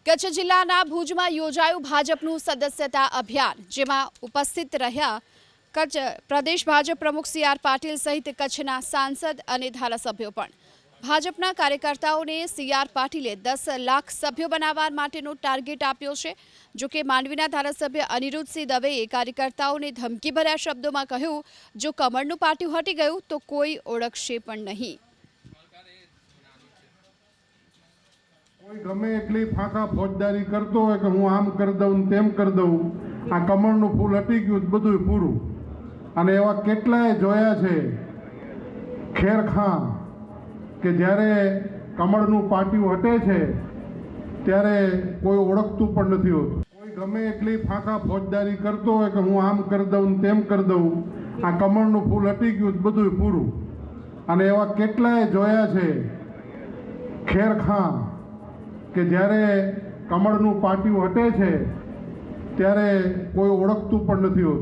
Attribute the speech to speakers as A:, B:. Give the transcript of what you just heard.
A: કચ્છ જિલ્લાના ભુજમાં યોજાયું ભાજપનું સદસ્યતા અભિયાન, જેમાં ઉપસ્થિત રહ્યા કચ્છ પ્રદેશ ભાજપ પ્રમુખ સી.આર. પાટીલ સહિત કચ્છના સાંસદ અને ધારાસભ્યો પણ. ભાજપના કાર્યકર્તાઓને સી.આર. પાટીલે 10 લાખ સભ્યો બનાવવા માટેનો ટાર્ગેટ આપ્યો છે. જોકે માંડવીના ધારાસભ્ય અનિરુદ્ધસિંહ દવેએ કાર્યકર્તાઓને ધમકીભર્યા શબ્દોમાં કહ્યું, જો કમળનું પાટિયું હટી ગયું તો કોઈ ઓળખશે પણ નહીં.
B: કોઈ ગમે એટલી ફાંકા ફોજદારી કરતો હોય કે હું આમ કરી દઉં તેમ કરી દઉં, આ કમળનું ફૂલ હટી ગયું બધું પૂરું. અને એવા કેટલાય જોયા છે ખેરખાં કે જ્યારે કમળનું પાટિયું હટે છે ત્યારે કોઈ ઓળખતું પણ નથી હોતું. કોઈ ગમે એટલી ફાંકા ફોજદારી કરતો હોય કે હું આમ કરી દઉં તેમ કરી દઉં, આ કમળનું ફૂલ હટી ગયું બધું પૂરું. અને એવા કેટલાય જોયા છે ખેરખાં કે જ્યારે કમળનું પાટિયું હટે છે ત્યારે કોઈ ઓળખતું પણ નથી હોતું.